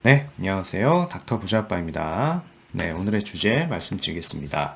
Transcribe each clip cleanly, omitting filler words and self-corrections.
네, 안녕하세요. 닥터 부자아빠입니다. 네, 오늘의 주제 말씀드리겠습니다.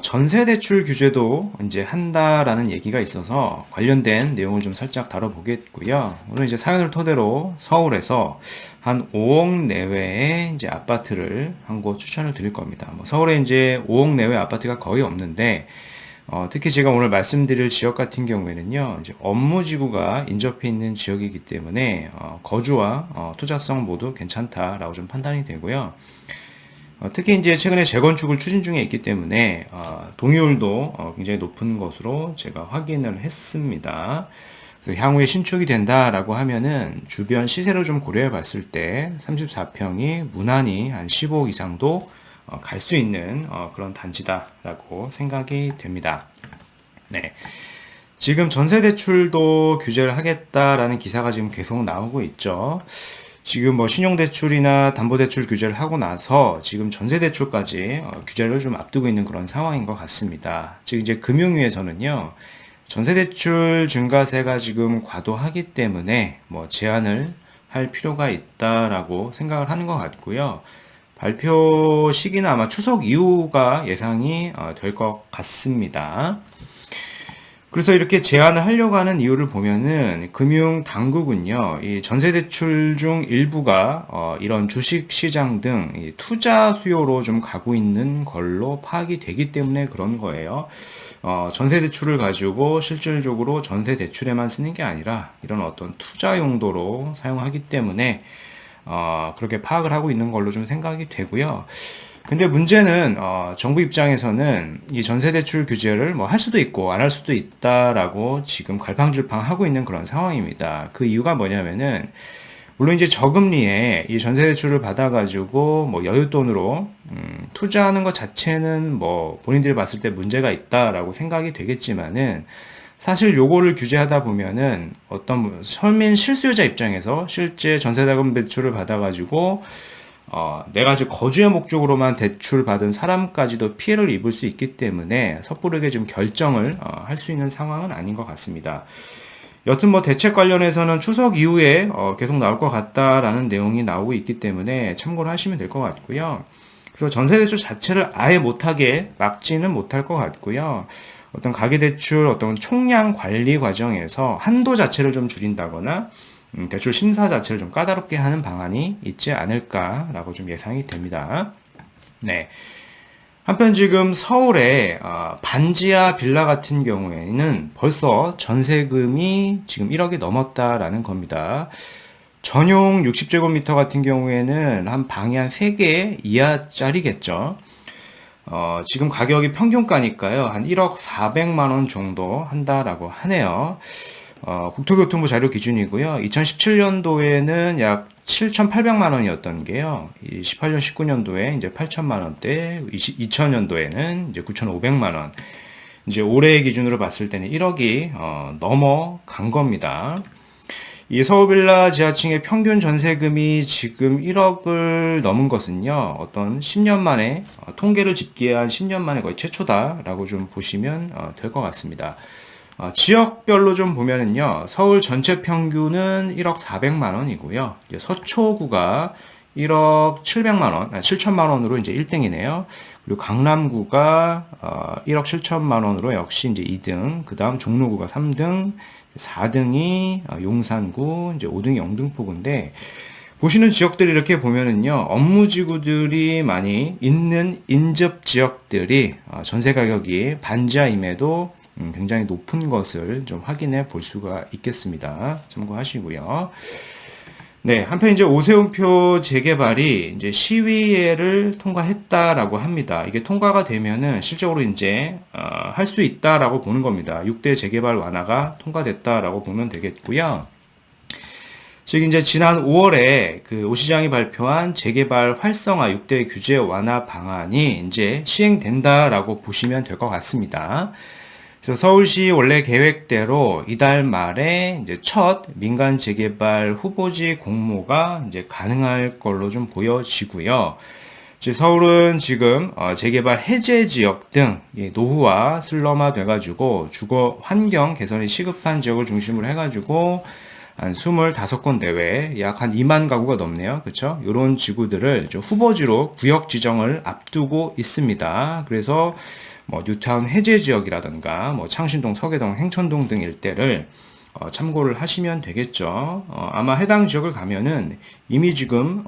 전세 대출 규제도 이제 한다라는 얘기가 있어서 관련된 내용을 좀 살짝 다뤄보겠고요. 오늘 이제 사연을 토대로 서울에서 한 5억 내외의 이제 아파트를 한 곳 추천을 드릴 겁니다. 서울에 이제 5억 내외 아파트가 거의 없는데, 특히 제가 오늘 말씀드릴 지역 같은 경우에는요, 이제 업무지구가 인접해 있는 지역이기 때문에, 거주와 투자성 모두 괜찮다라고 좀 판단이 되고요. 특히 이제 최근에 재건축을 추진 중에 있기 때문에, 동의율도 굉장히 높은 것으로 제가 확인을 했습니다. 그래서 향후에 신축이 된다라고 하면은 주변 시세를 좀 고려해 봤을 때 34평이 무난히 한 15억 이상도 갈 수 있는 그런 단지다라고 생각이 됩니다. 네. 지금 전세 대출도 규제를 하겠다라는 기사가 지금 계속 나오고 있죠. 지금 신용대출이나 담보대출 규제를 하고 나서 지금 전세대출까지 규제를 좀 앞두고 있는 그런 상황인 것 같습니다. 즉 이제 금융위에서는요, 전세대출 증가세가 지금 과도하기 때문에 제한을 할 필요가 있다라고 생각을 하는 것 같고요. 발표 시기는 아마 추석 이후가 예상이 될 것 같습니다. 그래서 이렇게 제한을 하려고 하는 이유를 보면은 금융 당국은요, 이 전세 대출 중 일부가 이런 주식 시장 등 이 투자 수요로 좀 가고 있는 걸로 파악이 되기 때문에 그런 거예요. 전세 대출을 가지고 실질적으로 전세 대출에만 쓰는 게 아니라 이런 어떤 투자 용도로 사용하기 때문에 그렇게 파악을 하고 있는 걸로 좀 생각이 되고요. 근데 문제는 정부 입장에서는 이 전세대출 규제를 할 수도 있고 안 할 수도 있다라고 지금 갈팡질팡하고 있는 그런 상황입니다. 그 이유가 뭐냐면은 물론 이제 저금리에 이 전세대출을 받아가지고 여윳돈으로 투자하는 것 자체는 본인들이 봤을 때 문제가 있다라고 생각이 되겠지만은 사실 요거를 규제하다 보면은 어떤 서민 실수요자 입장에서 실제 전세자금 대출을 받아가지고 내가 지금 거주의 목적으로만 대출 받은 사람까지도 피해를 입을 수 있기 때문에 섣부르게 좀 결정을 할 수 있는 상황은 아닌 것 같습니다. 여튼 대책 관련해서는 추석 이후에 계속 나올 것 같다라는 내용이 나오고 있기 때문에 참고를 하시면 될 것 같고요. 그래서 전세대출 자체를 아예 못하게 막지는 못할 것 같고요. 어떤 가계대출 어떤 총량 관리 과정에서 한도 자체를 좀 줄인다거나 대출 심사 자체를 좀 까다롭게 하는 방안이 있지 않을까라고 좀 예상이 됩니다. 네. 한편 지금 서울의 반지하 빌라 같은 경우에는 벌써 전세금이 지금 1억이 넘었다라는 겁니다. 전용 60제곱미터 같은 경우에는 한 방이 한 3개 이하짜리겠죠. 지금 가격이 평균가니까요. 한 1억 400만 원 정도 한다라고 하네요. 국토교통부 자료 기준이고요. 2017년도에는 약 7,800만 원이었던 게요. 18년, 19년도에 이제 8천만 원대, 2000년도에는 이제 9,500만 원. 이제 올해 기준으로 봤을 때는 1억이 넘어간 겁니다. 이 서울빌라 지하층의 평균 전세금이 지금 1억을 넘은 것은요, 어떤 10년 만에, 통계를 집계한 10년 만에 거의 최초다라고 좀 보시면 될 것 같습니다. 지역별로 좀 보면은요, 서울 전체 평균은 1억 400만 원이고요. 서초구가 1억 700만 원, 7천만 원으로 이제 1등이네요. 그리고 강남구가 1억 7천만 원으로 역시 이제 2등, 그 다음 종로구가 3등, 4등이 용산구, 이제 5등이 영등포구인데, 보시는 지역들이 이렇게 보면은요, 업무지구들이 많이 있는 인접 지역들이 전세 가격이 반지하임에도 굉장히 높은 것을 좀 확인해 볼 수가 있겠습니다. 참고하시고요. 네, 한편 이제 오세훈표 재개발이 이제 시의회를 통과했다라고 합니다. 이게 통과가 되면은 실적으로 이제 할 수 있다라고 보는 겁니다. 6대 재개발 완화가 통과됐다라고 보면 되겠고요. 즉 이제 지난 5월에 그 오 시장이 발표한 재개발 활성화 6대 규제 완화 방안이 이제 시행된다라고 보시면 될 것 같습니다. 그래서 서울시 원래 계획대로 이달 말에 이제 첫 민간 재개발 후보지 공모가 이제 가능할 걸로 좀 보여지고요. 서울은 지금 재개발 해제 지역 등 노후화 슬럼화 돼가지고 주거 환경 개선이 시급한 지역을 중심으로 해가지고 한 25건 내외, 약 한 2만 가구가 넘네요. 그쵸? 요런 지구들을 좀 후보지로 구역 지정을 앞두고 있습니다. 그래서 뭐 뉴타운 해제 지역이라든가 뭐 창신동, 서계동, 행천동 등 일대를 참고를 하시면 되겠죠. 아마 해당 지역을 가면은 이미 지금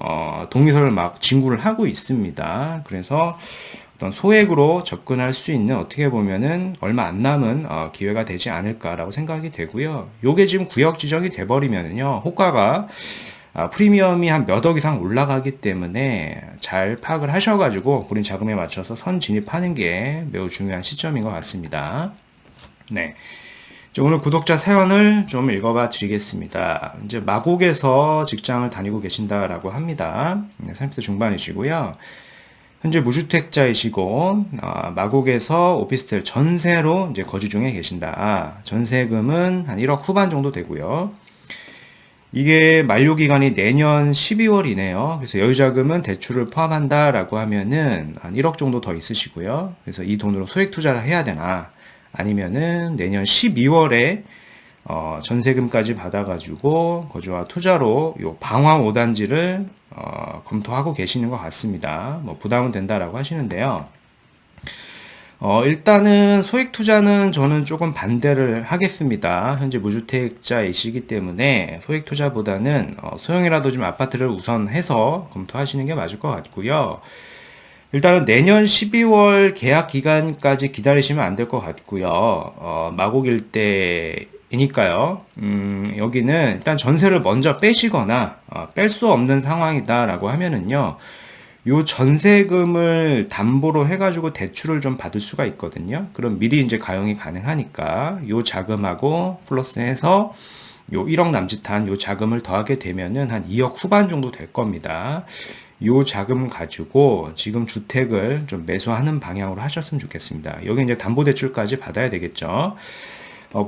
동의서를 막 진구를 하고 있습니다. 그래서 어떤 소액으로 접근할 수 있는 어떻게 보면은 얼마 안 남은 기회가 되지 않을까라고 생각이 되고요. 요게 지금 구역 지정이 돼버리면은요, 호가가 프리미엄이 한 몇 억 이상 올라가기 때문에 잘 파악을 하셔가지고 본인 자금에 맞춰서 선 진입하는 게 매우 중요한 시점인 것 같습니다. 네. 오늘 구독자 사연을 좀 읽어봐 드리겠습니다. 이제 마곡에서 직장을 다니고 계신다라고 합니다. 30대 중반이시고요. 현재 무주택자이시고, 마곡에서 오피스텔 전세로 이제 거주 중에 계신다. 전세금은 한 1억 후반 정도 되고요. 이게 만료 기간이 내년 12월이네요. 그래서 여유자금은 대출을 포함한다라고 하면은 한 1억 정도 더 있으시고요. 그래서 이 돈으로 소액 투자를 해야 되나? 아니면은 내년 12월에 전세금까지 받아가지고 거주와 투자로 요 방화 5단지를 검토하고 계시는 것 같습니다. 뭐 부담은 된다라고 하시는데요. 일단은 소액 투자는 저는 조금 반대를 하겠습니다. 현재 무주택자이시기 때문에 소액 투자보다는 소형이라도 좀 아파트를 우선해서 검토하시는 게 맞을 것 같고요. 일단은 내년 12월 계약 기간까지 기다리시면 안 될 것 같고요. 마곡 일대이니까요. 여기는 일단 전세를 먼저 빼시거나 뺄 수 없는 상황이다라고 하면은요. 요 전세금을 담보로 해가지고 대출을 좀 받을 수가 있거든요. 그럼 미리 이제 가용이 가능하니까 요 자금하고 플러스해서 요 1억 남짓한 요 자금을 더하게 되면은 한 2억 후반 정도 될 겁니다. 요 자금 가지고 지금 주택을 좀 매수하는 방향으로 하셨으면 좋겠습니다. 여기 이제 담보대출까지 받아야 되겠죠.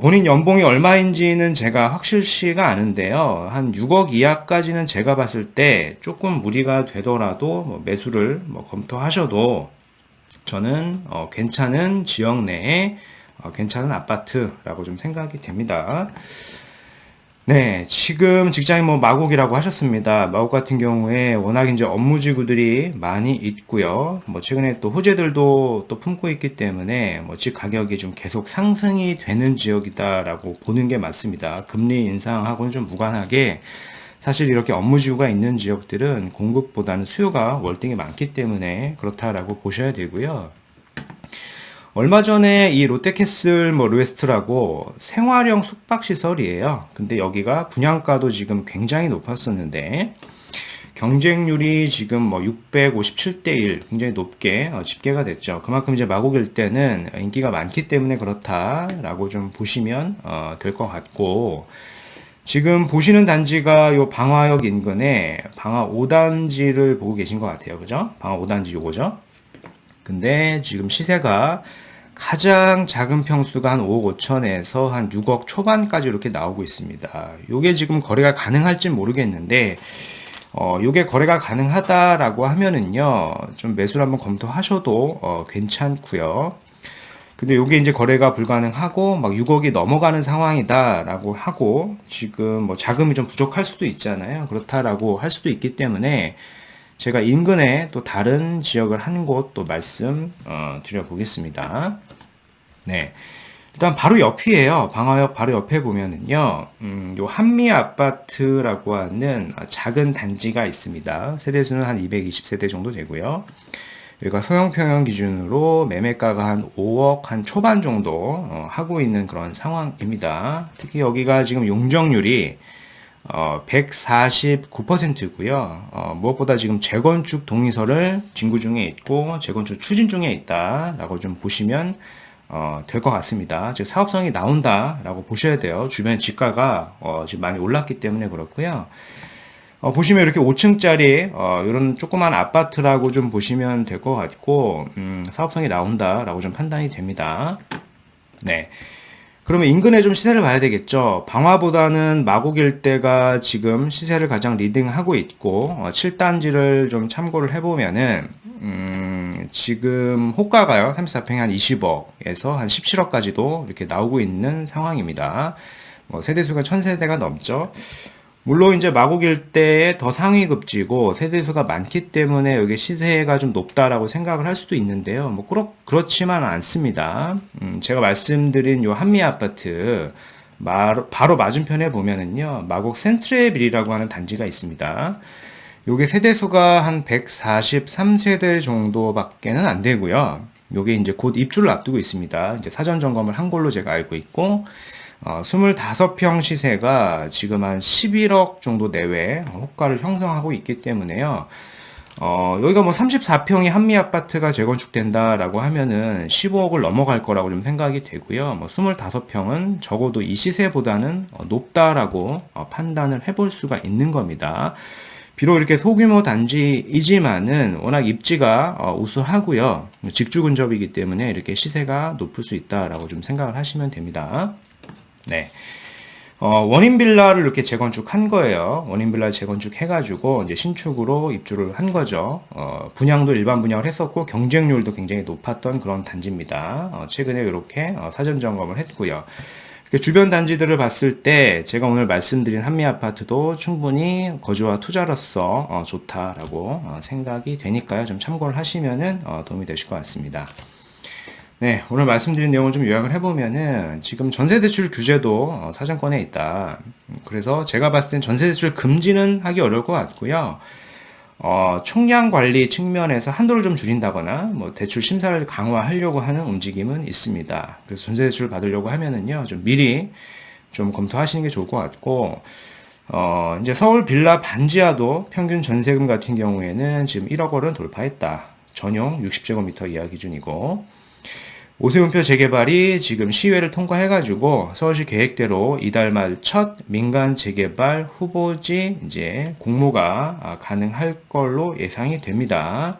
본인 연봉이 얼마인지는 제가 확실치가 않은데요. 한 6억 이하까지는 제가 봤을 때 조금 무리가 되더라도 뭐 매수를 뭐 검토하셔도 저는 괜찮은 지역 내에 괜찮은 아파트라고 좀 생각이 됩니다. 네, 지금 직장이 뭐 마곡이라고 하셨습니다. 마곡 같은 경우에 워낙 이제 업무지구들이 많이 있고요. 뭐 최근에 또 호재들도 또 품고 있기 때문에 뭐 집 가격이 좀 계속 상승이 되는 지역이다라고 보는 게 맞습니다. 금리 인상하고는 좀 무관하게 사실 이렇게 업무지구가 있는 지역들은 공급보다는 수요가 월등히 많기 때문에 그렇다라고 보셔야 되고요. 얼마 전에 이 롯데캐슬 뭐 루에스트라고 생활형 숙박시설이에요. 근데 여기가 분양가도 지금 굉장히 높았었는데 경쟁률이 지금 뭐 657대 1 굉장히 높게 집계가 됐죠. 그만큼 이제 마곡일 때는 인기가 많기 때문에 그렇다라고 좀 보시면 될 것 같고 지금 보시는 단지가 요 방화역 인근에 방화 5단지를 보고 계신 것 같아요. 그죠? 방화 5단지 요거죠. 근데 지금 시세가 가장 작은 평수가 한 5억 5천에서 한 6억 초반까지 이렇게 나오고 있습니다. 요게 지금 거래가 가능할지 모르겠는데, 요게 거래가 가능하다라고 하면은요, 좀 매수를 한번 검토하셔도, 괜찮고요. 근데 요게 이제 거래가 불가능하고, 막 6억이 넘어가는 상황이다라고 하고, 지금 뭐 자금이 좀 부족할 수도 있잖아요. 그렇다라고 할 수도 있기 때문에, 제가 인근에 또 다른 지역을 한 곳 또 말씀 드려보겠습니다. 네. 일단 바로 옆이에요. 방화역 바로 옆에 보면은요, 요 한미 아파트라고 하는 작은 단지가 있습니다. 세대수는 한 220세대 정도 되고요. 여기가 서영평형 기준으로 매매가가 한 5억 한 초반 정도 하고 있는 그런 상황입니다. 특히 여기가 지금 용적률이 149%고요. 무엇보다 지금 재건축 동의서를 진구 중에 있고 재건축 추진 중에 있다라고 좀 보시면 될 것 같습니다. 즉 사업성이 나온다라고 보셔야 돼요. 주변 지가가 지금 많이 올랐기 때문에 그렇고요. 보시면 이렇게 5층짜리 이런 조그만 아파트라고 좀 보시면 될 것 같고 사업성이 나온다라고 좀 판단이 됩니다. 네. 그러면 인근에 좀 시세를 봐야 되겠죠. 방화보다는 마곡 일대가 지금 시세를 가장 리딩하고 있고 7단지를 좀 참고를 해보면은 지금 호가가요 34평에 한 20억에서 한 17억까지도 이렇게 나오고 있는 상황입니다. 세대수가 1000세대가 넘죠. 물론 이제 마곡 일대에 더 상위 급지고 세대수가 많기 때문에 여기 시세가 좀 높다라고 생각을 할 수도 있는데요. 그렇지만 않습니다. 제가 말씀드린 요 한미 아파트 바로 맞은편에 보면은요, 마곡 센트레빌이라고 하는 단지가 있습니다. 요게 세대수가 한 143세대 정도밖에는 안 되고요. 요게 이제 곧 입주를 앞두고 있습니다. 이제 사전 점검을 한 걸로 제가 알고 있고, 25평 시세가 지금 한 11억 정도 내외 호가를 형성하고 있기 때문에요. 여기가 뭐 34평이 한미 아파트가 재건축된다라고 하면은 15억을 넘어갈 거라고 좀 생각이 되고요. 뭐 25평은 적어도 이 시세보다는 높다라고 판단을 해볼 수가 있는 겁니다. 비록 이렇게 소규모 단지이지만은 워낙 입지가 우수하고요. 직주 근접이기 때문에 이렇게 시세가 높을 수 있다라고 좀 생각을 하시면 됩니다. 네. 원인 빌라를 이렇게 재건축한 거예요. 원인 빌라 재건축해가지고 이제 신축으로 입주를 한 거죠. 분양도 일반 분양을 했었고 경쟁률도 굉장히 높았던 그런 단지입니다. 최근에 이렇게 사전 점검을 했고요. 이렇게 주변 단지들을 봤을 때 제가 오늘 말씀드린 한미 아파트도 충분히 거주와 투자로서 좋다라고 생각이 되니까요. 좀 참고를 하시면은 도움이 되실 것 같습니다. 네, 오늘 말씀드린 내용을 좀 요약을 해보면은 지금 전세대출 규제도 사정권에 있다. 그래서 제가 봤을 땐 전세대출 금지는 하기 어려울 것 같고요. 총량 관리 측면에서 한도를 좀 줄인다거나 뭐 대출 심사를 강화하려고 하는 움직임은 있습니다. 그래서 전세대출 받으려고 하면은요, 좀 미리 좀 검토하시는 게 좋을 것 같고, 이제 서울 빌라 반지하도 평균 전세금 같은 경우에는 지금 1억 원을 돌파했다. 전용 60제곱미터 이하 기준이고, 오세훈표 재개발이 지금 시의회를 통과해가지고 서울시 계획대로 이달 말 첫 민간 재개발 후보지 이제 공모가 가능할 걸로 예상이 됩니다.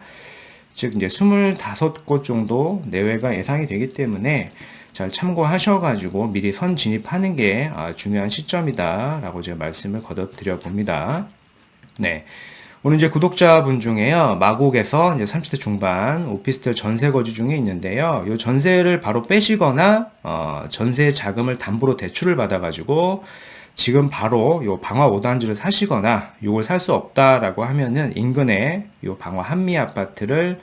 즉 이제 25곳 정도 내외가 예상이 되기 때문에 잘 참고하셔가지고 미리 선 진입하는 게 중요한 시점이다라고 제가 말씀을 거듭드려 봅니다. 네. 오늘 이제 구독자분 중에요, 마곡에서 이제 30대 중반 오피스텔 전세 거주 중에 있는데요. 이 전세를 바로 빼시거나, 전세 자금을 담보로 대출을 받아가지고, 지금 바로 요 방화 5단지를 사시거나, 요걸 살 수 없다라고 하면은 인근에 요 방화 한미 아파트를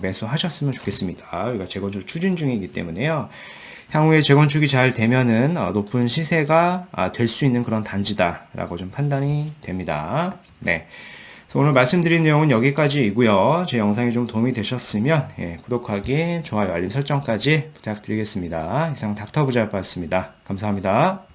매수하셨으면 좋겠습니다. 여기가 재건축 추진 중이기 때문에요. 향후에 재건축이 잘 되면은 높은 시세가 될 수 있는 그런 단지다라고 좀 판단이 됩니다. 네. 오늘 말씀드린 내용은 여기까지이고요. 제 영상이 좀 도움이 되셨으면 구독하기, 좋아요, 알림 설정까지 부탁드리겠습니다. 이상 닥터부자였습니다. 감사합니다.